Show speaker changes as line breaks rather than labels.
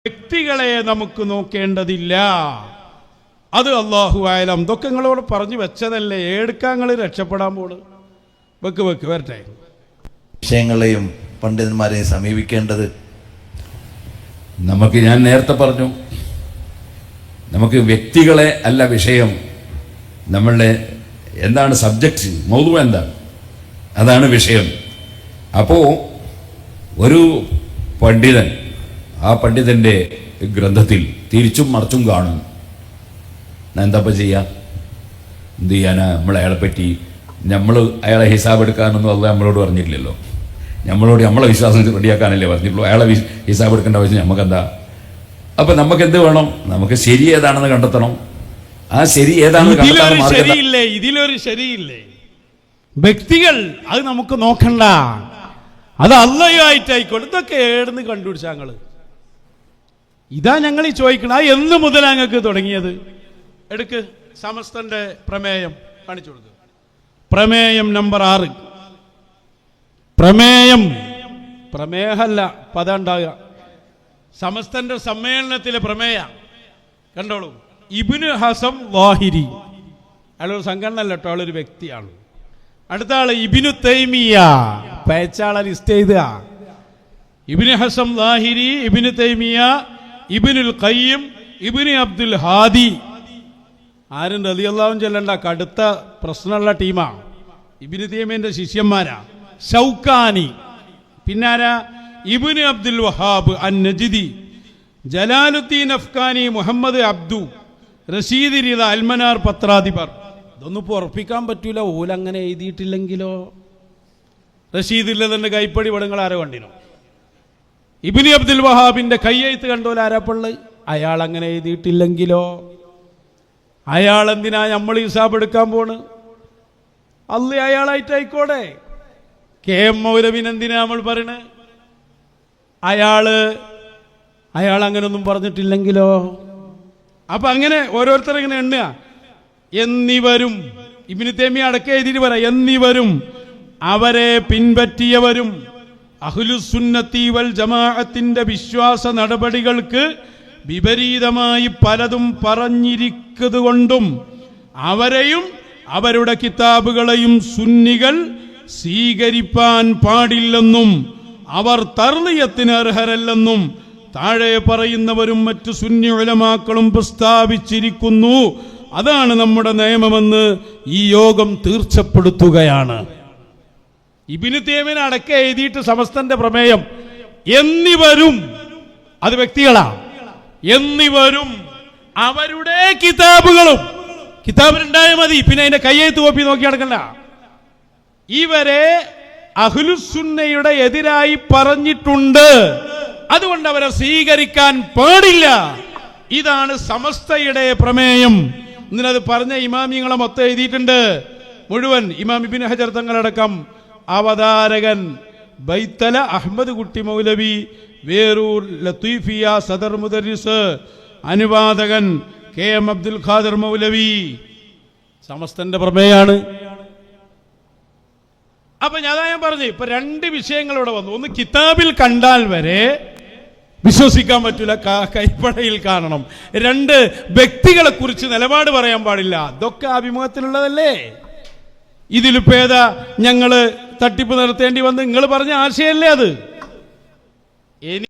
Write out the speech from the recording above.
വ്യക്തികളെ നമുക്ക് നോക്കേണ്ടതില്ല. അത് അല്ലാഹു അഅലം. ഇതൊക്കെ നിങ്ങളോട് പറഞ്ഞു വെച്ചതല്ലേ, എടുക്കാങ്ങൾ രക്ഷപ്പെടാൻ പോണ്. വെക്ക് വരട്ടെ.
വിഷയങ്ങളെയും പണ്ഡിതന്മാരെയും സമീപിക്കേണ്ടത്
നമുക്ക്, ഞാൻ നേരത്തെ പറഞ്ഞു, നമുക്ക് വ്യക്തികളെ അല്ല വിഷയം, നമ്മളുടെ എന്താണ് സബ്ജക്റ്റ്, മൗദൂ എന്താണ്, അതാണ് വിഷയം. അപ്പോൾ ഒരു പണ്ഡിതൻ ആ പണ്ഡിതൻ്റെ ഗ്രന്ഥത്തിൽ തിരിച്ചും മറിച്ചും കാണും. എന്താ ചെയ്യുക? എന്ത് ചെയ്യാനാ? അയാളെ പറ്റി അയാളെ ഹിസാബ് എടുക്കാനൊന്നും അല്ല നമ്മളോട് പറഞ്ഞിട്ടില്ലല്ലോ. നമ്മളോട് നമ്മളെ വിശ്വാസം റെഡിയാക്കാനല്ലേ പറഞ്ഞിട്ടുള്ളൂ. അയാളെ ഹിസാബ് എടുക്കേണ്ട ആവശ്യം നമുക്കെന്താ? അപ്പം നമുക്ക് എന്ത് വേണം? നമുക്ക് ശരി ഏതാണെന്ന് കണ്ടെത്തണം. ആ ശരി ഏതാണെന്ന്
ശരിയില്ലേ? ഇതിലൊരു ശരിയില്ലേ? വ്യക്തികൾ അത് നമുക്ക് നോക്കണ്ട, അത് അള്ളയുമായിട്ടായിക്കോട്ടെ. ഇതൊക്കെ ഏടുന്ന് കണ്ടുപിടിച്ച ഞങ്ങള് ഇതാ ഞങ്ങൾ ഈ ചോദിക്കണം. ആ എന്ന് മുതലാണ് ഞങ്ങൾക്ക് തുടങ്ങിയത്? എടുക്ക്, സമസ്തന്റെ പ്രമേയം കാണിച്ചു കൊടുക്കുക. പ്രമേയം നമ്പർ 6. പ്രമേയമല്ല പദം ഉണ്ടാകുക. സമസ്തന്റെ സമ്മേളനത്തിലെ പ്രമേയ കണ്ടോളൂ. ഇബ്നു ഹസം ളാഹിരി, അയാളൊരു സംഘടന അല്ല കേട്ടോ, ആളൊരു വ്യക്തിയാണ്. അടുത്ത ആള് ഇബ്നു തൈമിയ, പേച്ചാളെ ലിസ്റ്റ് ചെയ്ത. ഇബ്നു ഹസം ളാഹിരി, ഇബ്നു തൈമിയ, ഇബ്നുൽ ഖയ്യിം, ഇബ്നു അബ്ദുൽ ഹാദി. ആരും റളിയല്ലാഹു ചൊല്ലണ്ട, കടുത്ത പ്രശ്നമുള്ള ടീമാ. ഇബ്നു തൈമിയന്റെ ശിഷ്യന്മാരാ. ഷൗക്കാനി, പിന്നാരാ? ഇബ്നു അബ്ദുൽ വഹാബ് അൻ-നജ്ദി, ജലാലുദ്ദീൻ അഫ്ഗാനി, മുഹമ്മദ് അബ്ദു, റഷീദ് റിദ, അൽമനാർ പത്രാധിപർ. ഇതൊന്നും ഇപ്പോൾ ഉറപ്പിക്കാൻ പറ്റൂല, ഓലങ്ങനെ എഴുതിയിട്ടില്ലെങ്കിലോ. റഷീദ് ഇല്ലതിൻ്റെ കൈപ്പടി പടങ്ങൾ ആരോ കണ്ടിനോ? ഇബ്നു അബ്ദുൽ വഹാബിന്റെ കയ്യെഴുത്ത് കണ്ടോല ആരാപ്പള്ളി? അയാൾ അങ്ങനെ എഴുതിയിട്ടില്ലെങ്കിലോ? അയാൾ എന്തിനാ നമ്മൾ ഹിസാബ് എടുക്കാൻ പോണ്? അല്ല അയാളായിട്ടായിക്കോടെ. കെ എം മൗലവിന് എന്തിനാ നമ്മൾ പറയണേ? അയാൾ അങ്ങനൊന്നും പറഞ്ഞിട്ടില്ലെങ്കിലോ? അപ്പൊ അങ്ങനെ ഓരോരുത്തരും ഇങ്ങനെ എണ്ണുക. എന്നിവരും, ഇബ്നു തൈമിയ അടക്കം എഴുതിയിട്ട് പറ, എന്നിവരും അവരെ പിൻപറ്റിയവരും അഹ്ലുസുന്നത്തി വൽ ജമാഅത്തിന്റെ വിശ്വാസ നടപടികൾക്ക് വിപരീതമായി പലതും പറഞ്ഞിരിക്കുന്നതുകൊണ്ടും അവരെയും അവരുടെ കിതാബുകളെയും സുന്നികൾ സ്വീകരിപ്പാൻ പാടില്ലെന്നും അവർ തർളിയത്തിന് അർഹരല്ലെന്നും താഴെ പറയുന്നവരും മറ്റു സുന്നി ഉലമാക്കളും പ്രസ്താവിച്ചിരിക്കുന്നു. അതാണ് നമ്മുടെ നിയമമെന്ന് ഈ യോഗം തീർച്ചപ്പെടുത്തുകയാണ്. ഇബ്നു തൈമിയ അടക്കം എഴുതിയിട്ട് സമസ്തന്റെ പ്രമേയം. എന്നിവരും, അത് വ്യക്തികളാ. എന്നിവരും അവരുടെ കിതാബുകളും, കിതാബിലുണ്ടായ മതി, പിന്നെ അതിന്റെ കയ്യെഴുത്ത് കോപ്പി നോക്കി നടക്കണ്ട. ഇവരെ അഹ്ലുസുന്നയുടെ എതിരായി പറഞ്ഞിട്ടുണ്ട്, അതുകൊണ്ട് അവരെ സ്വീകരിക്കാൻ പാടില്ല. ഇതാണ് സമസ്തയുടെ പ്രമേയം. ഇന്നലെ പറഞ്ഞ ഇമാമിങ്ങളെ മൊത്തം എഴുതിയിട്ടുണ്ട് മുഴുവൻ. ഇമാം ഇബ്നു ഹജർ തങ്ങളടക്കം. അവതാരകൻ ബൈത്തല അഹമ്മദ് കുട്ടി മൗലവി, വേറൂർ ലത്തീഫിയ സദർ മുദരിസ്. അനുവാദകൻ കെ എം അബ്ദുൽ ഖാദർ മൗലവി. സമസ്തന്റെ പ്രമേയാണ്. അപ്പൊ ഞാൻ പറഞ്ഞു, ഇപ്പൊ 2 വിഷയങ്ങൾ ഇവിടെ വന്നു. ഒന്ന്, കിതാബിൽ കണ്ടാൽ വരെ വിശ്വസിക്കാൻ പറ്റൂല, കൈപ്പടയിൽ കാണണം. 2, വ്യക്തികളെ കുറിച്ച് നിലപാട് പറയാൻ പാടില്ല. ഇതൊക്കെ അഭിമുഖത്തിലുള്ളതല്ലേ? ഇതിലിപ്പോ ഏതാ ഞങ്ങള് തട്ടിപ്പ് നടത്തേണ്ടി വന്ന്? നിങ്ങൾ പറഞ്ഞ ആശയല്ലേ അത്?